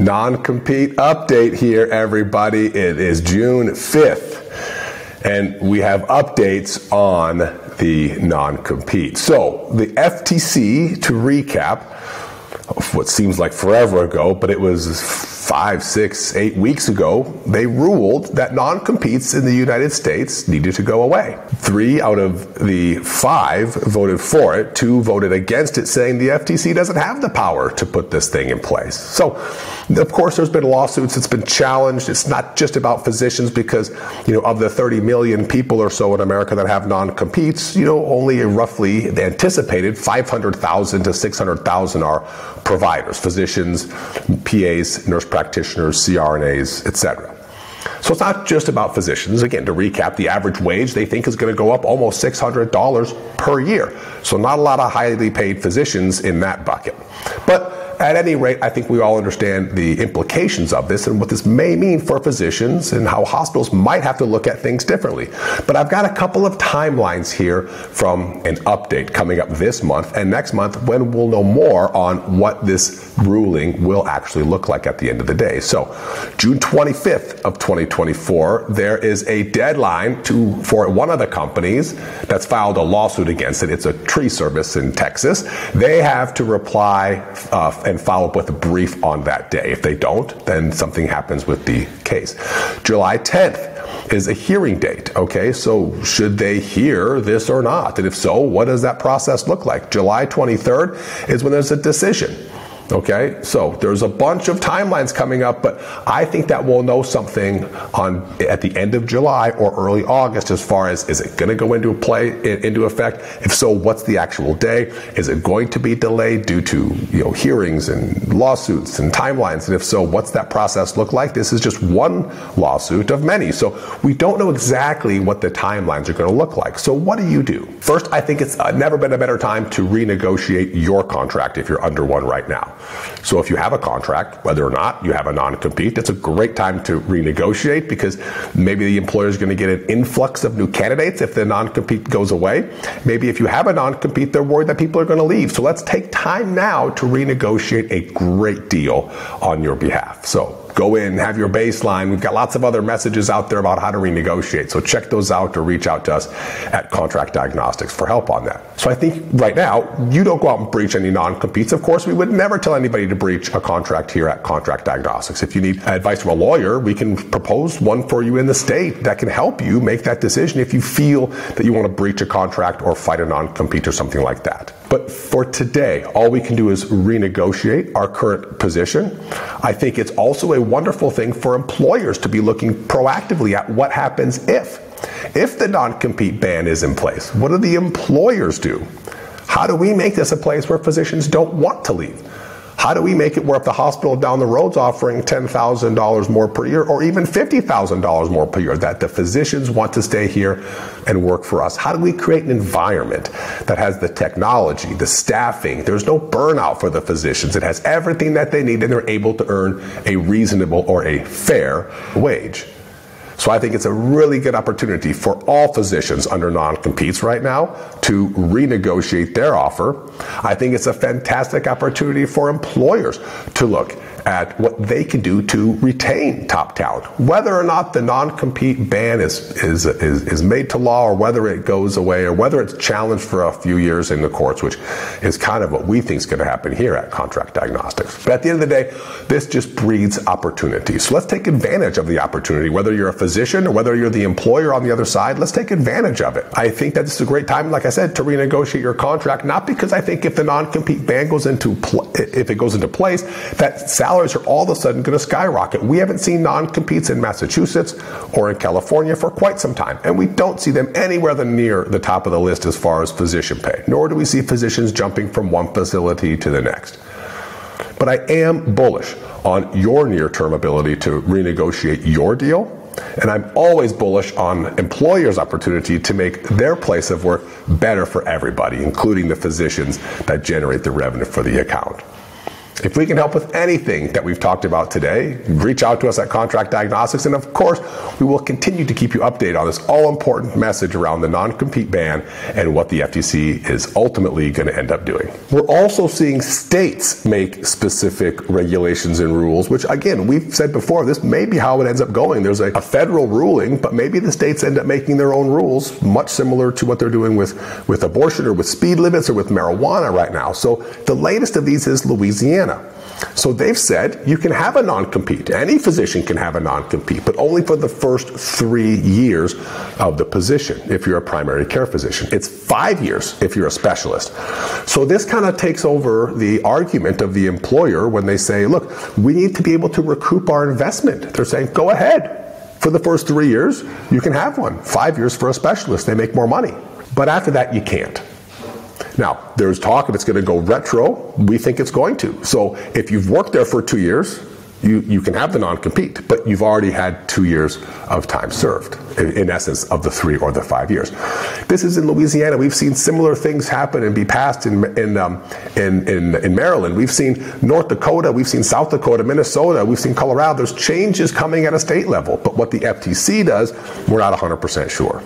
Non-compete update here, everybody. It is June 5th, and we have updates on the non-compete. So the FTC, to recap, what seems like forever ago, but it was 5, 6, 8 weeks ago, they ruled that non-competes in the United States needed to go away. 3 out of the 5 voted for it, 2 voted against it, saying the FTC doesn't have the power to put this thing in place. So, of course, there's been lawsuits. It's been challenged. It's not just about physicians because, of the 30 million people or so in America that have non-competes, only roughly the anticipated 500,000 to 600,000 are providers, physicians, PAs, nurse practitioners, CRNAs, etc. So it's not just about physicians. Again, to recap, the average wage they think is going to go up almost $600 per year. So not a lot of highly paid physicians in that bucket. But at any rate, I think we all understand the implications of this and what this may mean for physicians and how hospitals might have to look at things differently. But I've got a couple of timelines here from an update coming up this month and next month when we'll know more on what this ruling will actually look like at the end of the day. So June 25th of 2024, there is a deadline for one of the companies that's filed a lawsuit against it. It's a tree service in Texas. They have to reply and follow up with a brief on that day. If they don't, then something happens with the case. July 10th is a hearing date, okay? So should they hear this or not? And if so, what does that process look like? July 23rd is when there's a decision. Okay, so there's a bunch of timelines coming up, but I think that we'll know something at the end of July or early August as far as, is it going to go into effect? If so, what's the actual day? Is it going to be delayed due to hearings and lawsuits and timelines? And if so, what's that process look like? This is just one lawsuit of many, so we don't know exactly what the timelines are going to look like. So what do you do? First, I think it's never been a better time to renegotiate your contract if you're under one right now. So if you have a contract, whether or not you have a non-compete, it's a great time to renegotiate because maybe the employer is going to get an influx of new candidates if the non-compete goes away. Maybe if you have a non-compete, they're worried that people are going to leave. So let's take time now to renegotiate a great deal on your behalf. So go in, have your baseline. We've got lots of other messages out there about how to renegotiate. So check those out or reach out to us at Contract Diagnostics for help on that. So I think right now, you don't go out and breach any non-competes. Of course, we would never tell anybody to breach a contract here at Contract Diagnostics. If you need advice from a lawyer, we can propose one for you in the state that can help you make that decision if you feel that you want to breach a contract or fight a non-compete or something like that. But for today, all we can do is renegotiate our current position. I think it's also a wonderful thing for employers to be looking proactively at what happens if the non-compete ban is in place. What do the employers do? How do we make this a place where physicians don't want to leave? How do we make it where if the hospital down the road's offering $10,000 more per year or even $50,000 more per year, that the physicians want to stay here and work for us? How do we create an environment that has the technology, the staffing? There's no burnout for the physicians. It has everything that they need and they're able to earn a reasonable or a fair wage. So I think it's a really good opportunity for all physicians under non-competes right now to renegotiate their offer. I think it's a fantastic opportunity for employers to look at what they can do to retain top talent. Whether or not the non-compete ban is made to law or whether it goes away or whether it's challenged for a few years in the courts, which is kind of what we think is going to happen here at Contract Diagnostics. But at the end of the day, this just breeds opportunity. So let's take advantage of the opportunity, whether you're a physician or whether you're the employer on the other side, let's take advantage of it. I think that this is a great time, like I said, to renegotiate your contract, not because I think if the non-compete ban goes into place, that salaries are all of a sudden going to skyrocket. We haven't seen non-competes in Massachusetts or in California for quite some time, and we don't see them anywhere near the top of the list as far as physician pay, nor do we see physicians jumping from one facility to the next. But I am bullish on your near-term ability to renegotiate your deal, and I'm always bullish on employers' opportunity to make their place of work better for everybody, including the physicians that generate the revenue for the account. If we can help with anything that we've talked about today, reach out to us at Contract Diagnostics, and of course, we will continue to keep you updated on this all-important message around the non-compete ban and what the FTC is ultimately going to end up doing. We're also seeing states make specific regulations and rules, which again, we've said before, this may be how it ends up going. There's a federal ruling, but maybe the states end up making their own rules, much similar to what they're doing with abortion or with speed limits or with marijuana right now. So the latest of these is Louisiana. So they've said you can have a non-compete. Any physician can have a non-compete, but only for the first 3 years of the position if you're a primary care physician. It's 5 years if you're a specialist. So this kind of takes over the argument of the employer when they say, look, we need to be able to recoup our investment. They're saying, go ahead. For the first 3 years, you can have one. 5 years for a specialist, they make more money. But after that, you can't. Now, there's talk if it's going to go retro. We think it's going to. So if you've worked there for 2 years, you can have the non-compete, but you've already had 2 years of time served, in essence, of the 3 or the 5 years. This is in Louisiana. We've seen similar things happen and be passed in Maryland. We've seen North Dakota. We've seen South Dakota, Minnesota. We've seen Colorado. There's changes coming at a state level, but what the FTC does, we're not 100% sure.